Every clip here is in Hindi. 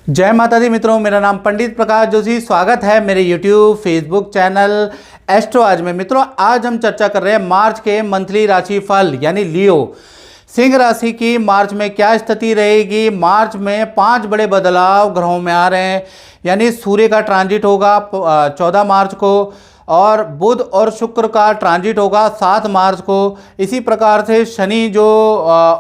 जय माता दी मित्रों, मेरा नाम पंडित प्रकाश जोशी। स्वागत है मेरे YouTube फेसबुक चैनल एस्ट्रो आज में। मित्रों, आज हम चर्चा कर रहे हैं मार्च के मंथली राशि फल यानी लियो सिंह राशि की मार्च में क्या स्थिति रहेगी। मार्च में 5 बड़े बदलाव ग्रहों में आ रहे हैं, यानी सूर्य का ट्रांजिट होगा 14 मार्च को, और बुध और शुक्र का ट्रांजिट होगा 7 मार्च को। इसी प्रकार से शनि जो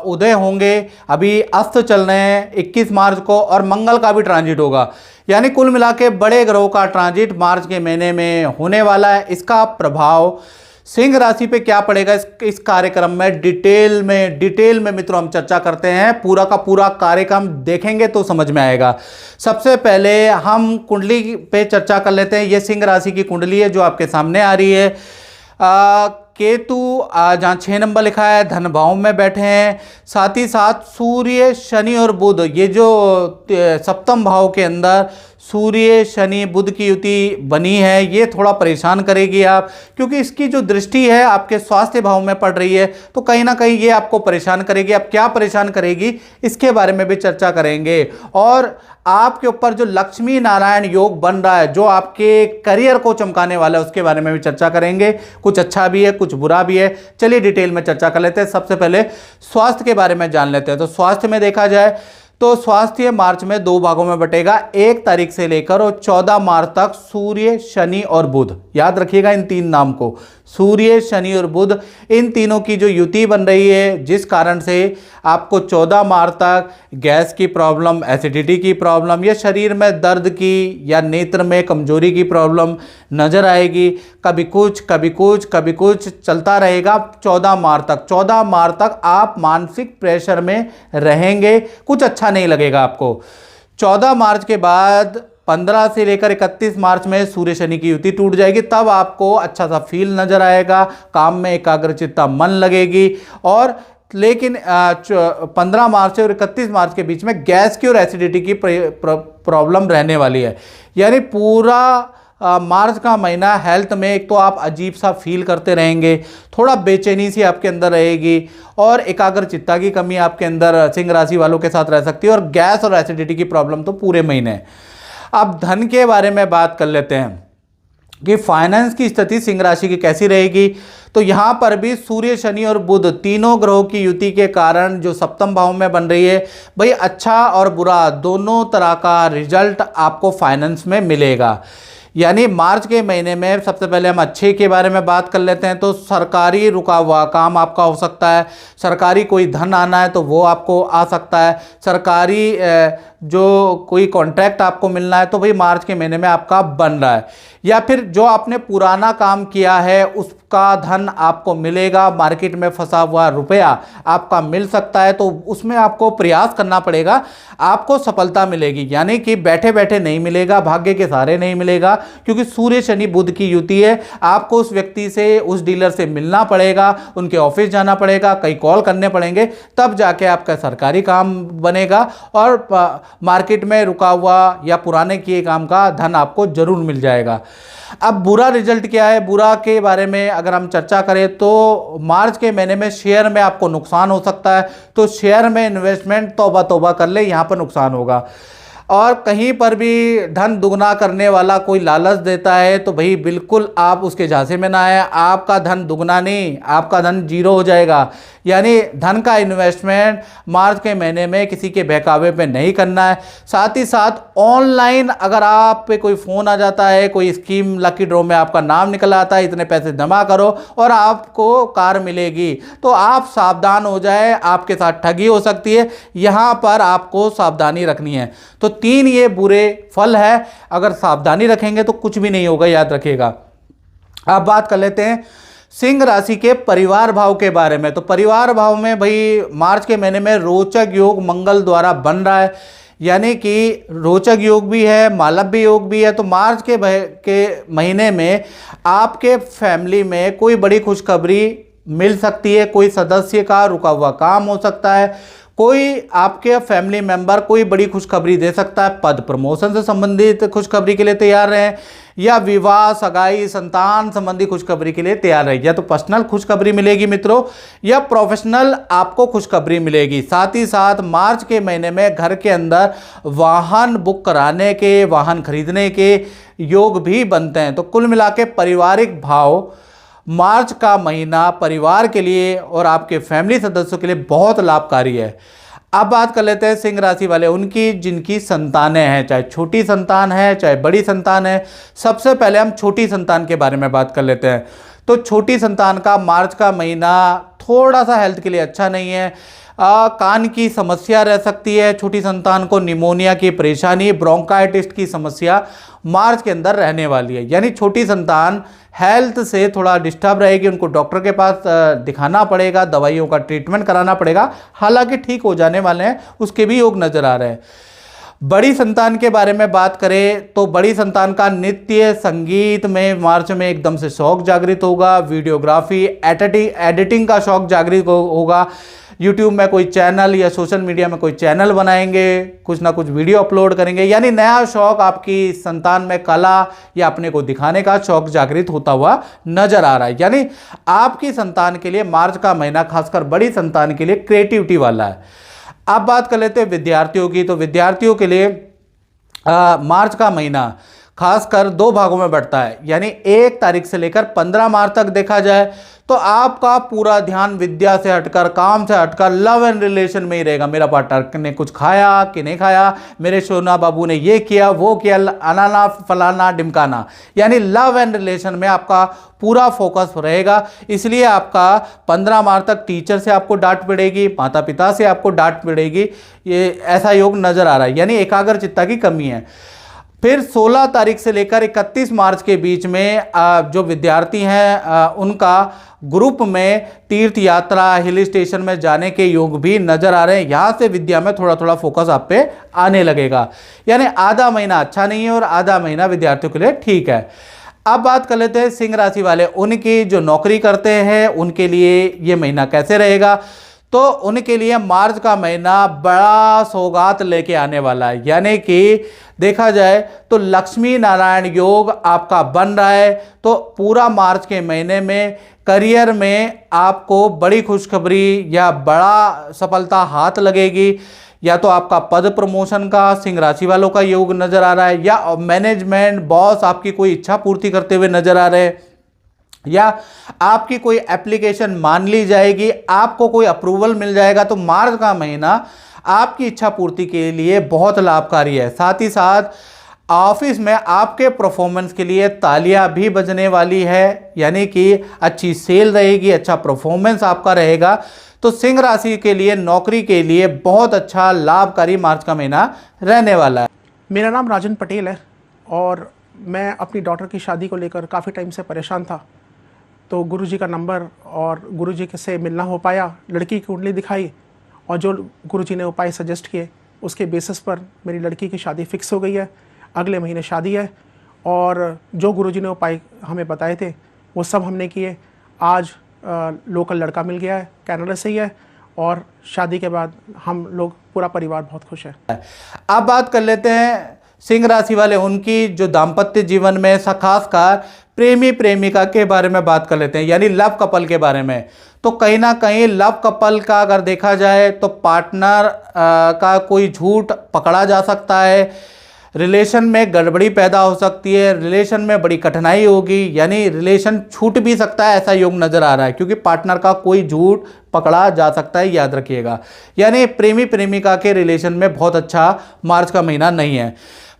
उदय होंगे, अभी अस्त चल रहे हैं 21 मार्च को, और मंगल का भी ट्रांजिट होगा। यानी कुल मिला के बड़े ग्रहों का ट्रांजिट मार्च के महीने में होने वाला है। इसका प्रभाव सिंह राशि पे क्या पड़ेगा, इस कार्यक्रम में डिटेल में मित्रों हम चर्चा करते हैं। पूरा का पूरा कार्यक्रम देखेंगे तो समझ में आएगा। सबसे पहले हम कुंडली पे चर्चा कर लेते हैं। ये सिंह राशि की कुंडली है जो आपके सामने आ रही है। केतु जहाँ 6 नंबर लिखा है धन भाव में बैठे हैं, साथ ही साथ सूर्य शनि और बुध, ये जो सप्तम भाव के अंदर सूर्य शनि बुध की युति बनी है, ये थोड़ा परेशान करेगी आप, क्योंकि इसकी जो दृष्टि है आपके स्वास्थ्य भाव में पड़ रही है, तो कहीं ना कहीं ये आपको परेशान करेगी। अब क्या परेशान करेगी इसके बारे में भी चर्चा करेंगे। और आपके ऊपर जो लक्ष्मी नारायण योग बन रहा है, जो आपके करियर को चमकाने वाला है, उसके बारे में भी चर्चा करेंगे। कुछ अच्छा भी है, कुछ बुरा भी है। चलिए डिटेल में चर्चा कर लेते हैं। सबसे पहले स्वास्थ्य के बारे में जान लेते हैं। तो स्वास्थ्य में देखा जाए तो स्वास्थ्य मार्च में 2 भागों में बटेगा। 1 तारीख से लेकर और 14 मार्च तक सूर्य शनि और बुध, याद रखिएगा इन 3 नाम को, सूर्य शनि और बुध, इन तीनों की जो युति बन रही है, जिस कारण से आपको 14 मार्च तक गैस की प्रॉब्लम, एसिडिटी की प्रॉब्लम, या शरीर में दर्द की या नेत्र में कमजोरी की प्रॉब्लम नजर आएगी। कभी कुछ चलता रहेगा 14 मार्च तक। 14 मार्च तक आप मानसिक प्रेशर में रहेंगे, कुछ अच्छा नहीं लगेगा आपको। 14 मार्च के बाद 15 से लेकर 31 मार्च में सूर्य शनि की युति टूट जाएगी। तब आपको अच्छा सा फील नजर आएगा, काम में एकाग्रचित्ता मन लगेगी। और लेकिन 15 मार्च से और 31 मार्च के बीच में गैस की और एसिडिटी की प्रॉब्लम रहने वाली है। यानी पूरा मार्च का महीना हेल्थ में एक तो आप अजीब सा फील करते रहेंगे, थोड़ा बेचैनी सी आपके अंदर रहेगी, और एकाग्रचित्ता की कमी आपके अंदर सिंह राशि वालों के साथ रह सकती है। और गैस और एसिडिटी की प्रॉब्लम तो पूरे महीने है। अब धन के बारे में बात कर लेते हैं कि फाइनेंस की स्थिति सिंह राशि की कैसी रहेगी। तो यहाँ पर भी सूर्य शनि और बुध तीनों ग्रहों की युति के कारण जो सप्तम भाव में बन रही है, भाई अच्छा और बुरा दोनों तरह का रिजल्ट आपको फाइनेंस में मिलेगा। यानी मार्च के महीने में सबसे पहले हम अच्छे के बारे में बात कर लेते हैं। तो सरकारी रुका हुआ काम आपका हो सकता है, सरकारी कोई धन आना है तो वो आपको आ सकता है, सरकारी जो कोई कॉन्ट्रैक्ट आपको मिलना है तो भाई मार्च के महीने में आपका बन रहा है, या फिर जो आपने पुराना काम किया है उसका धन आपको मिलेगा। मार्केट में फंसा हुआ रुपया आपका मिल सकता है, तो उसमें आपको प्रयास करना पड़ेगा, आपको सफलता मिलेगी। यानी कि बैठे बैठे नहीं मिलेगा, भाग्य के सहारे नहीं मिलेगा, क्योंकि सूर्य शनि बुध की युति है। आपको उस व्यक्ति से, उस डीलर से मिलना पड़ेगा, उनके ऑफिस जाना पड़ेगा, कई कॉल करने पड़ेंगे, तब जाके आपका सरकारी काम बनेगा, और मार्केट में रुका हुआ या पुराने किए काम का धन आपको जरूर मिल जाएगा। अब बुरा रिजल्ट क्या है, बुरा के बारे में अगर हम चर्चा करें तो मार्च के महीने में शेयर में आपको नुकसान हो सकता है। तो शेयर में इन्वेस्टमेंट तौबा कर ले, यहाँ पर नुकसान होगा। और कहीं पर भी धन दुगना करने वाला कोई लालच देता है तो भाई बिल्कुल आप उसके झांसे में ना आए, आपका धन दुगना नहीं, आपका धन 0 हो जाएगा। यानी धन का इन्वेस्टमेंट मार्च के महीने में किसी के बहकावे पे नहीं करना है। साथ ही साथ ऑनलाइन अगर आप पे कोई फ़ोन आ जाता है, कोई स्कीम लकी ड्रॉ में आपका नाम निकल आता है, इतने पैसे जमा करो और आपको कार मिलेगी, तो आप सावधान हो जाए, आपके साथ ठगी हो सकती है। यहाँ पर आपको सावधानी रखनी है। तो 3 ये बुरे फल है, अगर सावधानी रखेंगे तो कुछ भी नहीं होगा, याद रखिएगा। अब बात कर लेते हैं सिंह राशि के परिवार भाव के बारे में। तो परिवार भाव में भाई मार्च के महीने में रोचक योग मंगल द्वारा बन रहा है, यानी कि रोचक योग भी है, मालव्य योग भी है। तो मार्च के महीने में आपके फैमिली में कोई बड़ी खुशखबरी मिल सकती है, कोई सदस्य का रुका हुआ काम हो सकता है, कोई आपके फैमिली मेंबर कोई बड़ी खुशखबरी दे सकता है, पद प्रमोशन से संबंधित खुशखबरी के लिए तैयार रहें, या विवाह, सगाई, संतान संबंधी खुशखबरी के लिए तैयार रहें। या तो पर्सनल खुशखबरी मिलेगी मित्रों, या प्रोफेशनल आपको खुशखबरी मिलेगी। साथ ही साथ मार्च के महीने में घर के अंदर वाहन बुक कराने के, वाहन खरीदने के योग भी बनते हैं। तो कुल मिला के पारिवारिक भाव मार्च का महीना परिवार के लिए और आपके फैमिली सदस्यों के लिए बहुत लाभकारी है। अब बात कर लेते हैं सिंह राशि वाले उनकी जिनकी संतानें हैं, चाहे छोटी संतान है चाहे बड़ी संतान है। सबसे पहले हम छोटी संतान के बारे में बात कर लेते हैं। तो छोटी संतान का मार्च का महीना थोड़ा सा हेल्थ के लिए अच्छा नहीं है। कान की समस्या रह सकती है, छोटी संतान को निमोनिया की परेशानी, ब्रोंकाइटिस की समस्या मार्च के अंदर रहने वाली है। यानी छोटी संतान हेल्थ से थोड़ा डिस्टर्ब रहेगी, उनको डॉक्टर के पास दिखाना पड़ेगा, दवाइयों का ट्रीटमेंट कराना पड़ेगा। हालांकि ठीक हो जाने वाले हैं, उसके भी योग नज़र आ रहे हैं। बड़ी संतान के बारे में बात करें तो बड़ी संतान का नृत्य संगीत में मार्च में एकदम से शौक जागृत होगा। वीडियोग्राफी एडिटिंग का शौक जागृत होगा। यूट्यूब में कोई चैनल या सोशल मीडिया में कोई चैनल बनाएंगे, कुछ ना कुछ वीडियो अपलोड करेंगे। यानी नया शौक आपकी संतान में कला या अपने को दिखाने का शौक जागृत होता हुआ नजर आ रहा है। यानी आपकी संतान के लिए मार्च का महीना खासकर बड़ी संतान के लिए क्रिएटिविटी वाला है। अब बात कर लेते हैं विद्यार्थियों की। तो विद्यार्थियों के लिए मार्च का महीना खासकर दो भागों में बढ़ता है। यानी 1 तारीख से लेकर 15 मार्च तक देखा जाए तो आपका पूरा ध्यान विद्या से हटकर, काम से हटकर लव एंड रिलेशन में ही रहेगा। मेरा पार्टनर ने कुछ खाया कि नहीं खाया, मेरे सोना बाबू ने ये किया वो किया, अनाना फलाना ढिमकाना। यानी लव एंड रिलेशन में आपका पूरा फोकस रहेगा। इसलिए आपका 15 मार्च तक टीचर से आपको डांट पड़ेगी, माता पिता से आपको डांट पड़ेगी, ये ऐसा योग नजर आ रहा है। यानी एकाग्रचित्ता की कमी है। फिर 16 तारीख से लेकर 31 मार्च के बीच में जो विद्यार्थी हैं उनका ग्रुप में तीर्थ यात्रा, हिल स्टेशन में जाने के योग भी नजर आ रहे हैं। यहाँ से विद्या में थोड़ा थोड़ा फोकस आप पे आने लगेगा। यानी आधा महीना अच्छा नहीं है और आधा महीना विद्यार्थियों के लिए ठीक है। अब बात कर लेते हैं सिंह राशि वाले उनकी जो नौकरी करते हैं उनके लिए ये महीना कैसे रहेगा। तो उनके लिए मार्च का महीना बड़ा सौगात लेके आने वाला है। यानी कि देखा जाए तो लक्ष्मी नारायण योग आपका बन रहा है। तो पूरा मार्च के महीने में करियर में आपको बड़ी खुशखबरी या बड़ा सफलता हाथ लगेगी। या तो आपका पद प्रमोशन का सिंह राशि वालों का योग नजर आ रहा है, या मैनेजमेंट बॉस आपकी कोई इच्छा पूर्ति करते हुए नजर आ रहे हैं, या आपकी कोई एप्लीकेशन मान ली जाएगी, आपको कोई अप्रूवल मिल जाएगा। तो मार्च का महीना आपकी इच्छा पूर्ति के लिए बहुत लाभकारी है। साथ ही साथ ऑफिस में आपके परफॉर्मेंस के लिए तालियां भी बजने वाली है। यानी कि अच्छी सेल रहेगी, अच्छा परफॉर्मेंस आपका रहेगा। तो सिंह राशि के लिए नौकरी के लिए बहुत अच्छा लाभकारी मार्च का महीना रहने वाला है। मेरा नाम राजन पटेल है और मैं अपनी डॉटर की शादी को लेकर काफ़ी टाइम से परेशान था। तो गुरुजी का नंबर और गुरुजी से मिलना हो पाया, लड़की की कुंडली दिखाई और जो गुरुजी ने उपाय सजेस्ट किए उसके बेसिस पर मेरी लड़की की शादी फिक्स हो गई है। अगले महीने शादी है और जो गुरुजी ने उपाय हमें बताए थे वो सब हमने किए। आज लोकल लड़का मिल गया है, कनाडा से ही है, और शादी के बाद हम लोग पूरा परिवार बहुत खुश है। अब बात कर लेते हैं सिंह राशि वाले उनकी जो दाम्पत्य जीवन में खासकर प्रेमी प्रेमिका के बारे में बात कर लेते हैं, यानी लव कपल के बारे में। तो कहीं ना कहीं लव कपल का अगर देखा जाए तो पार्टनर का कोई झूठ पकड़ा जा सकता है, रिलेशन में गड़बड़ी पैदा हो सकती है, रिलेशन में बड़ी कठिनाई होगी, यानी रिलेशन छूट भी सकता है, ऐसा योग नज़र आ रहा है। क्योंकि पार्टनर का कोई झूठ पकड़ा जा सकता है, याद रखिएगा। यानी प्रेमी प्रेमिका के रिलेशन में बहुत अच्छा मार्च का महीना नहीं है।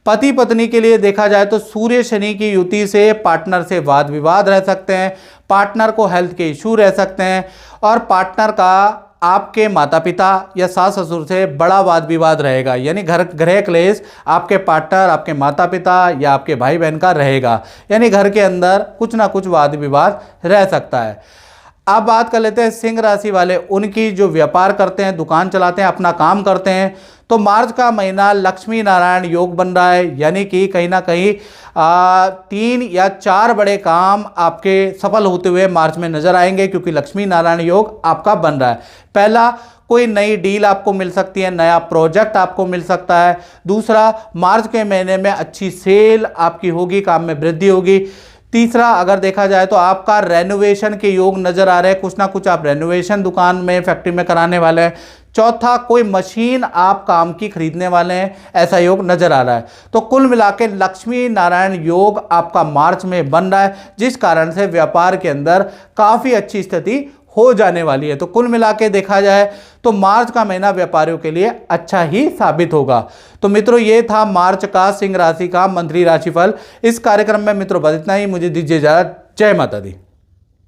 पति पत्नी के लिए देखा जाए तो सूर्य शनि की युति से पार्टनर से वाद विवाद रह सकते हैं, पार्टनर को हेल्थ के इशू रह सकते हैं, और पार्टनर का आपके माता पिता या सास ससुर से बड़ा वाद विवाद रहेगा। यानी गृह क्लेश आपके पार्टनर, आपके माता पिता या आपके भाई बहन का रहेगा। यानी घर के अंदर कुछ ना कुछ वाद विवाद रह सकता है। अब बात कर लेते हैं सिंह राशि वाले, उनकी जो व्यापार करते हैं, दुकान चलाते हैं, अपना काम करते हैं, तो मार्च का महीना लक्ष्मी नारायण योग बन रहा है, यानी कि कहीं ना कहीं 3 या 4 बड़े काम आपके सफल होते हुए मार्च में नजर आएंगे, क्योंकि लक्ष्मी नारायण योग आपका बन रहा है। पहला, कोई नई डील आपको मिल सकती है, नया प्रोजेक्ट आपको मिल सकता है। दूसरा, मार्च के महीने में अच्छी सेल आपकी होगी, काम में वृद्धि होगी। तीसरा, अगर देखा जाए तो आपका रेनोवेशन के योग नजर आ रहे हैं, कुछ ना कुछ आप रेनोवेशन दुकान में, फैक्ट्री में कराने वाले हैं। चौथा, कोई मशीन आप काम की खरीदने वाले हैं, ऐसा योग नजर आ रहा है। तो कुल मिला के लक्ष्मी नारायण योग आपका मार्च में बन रहा है, जिस कारण से व्यापार के अंदर काफ़ी अच्छी स्थिति हो जाने वाली है। तो कुल मिला के देखा जाए तो मार्च का महीना व्यापारियों के लिए अच्छा ही साबित होगा। तो मित्रों, ये था मार्च का सिंह राशि का मंथली राशिफल। इस कार्यक्रम में मित्रों बस इतना ही। मुझे दीजिए इजाजत। जय माता दी।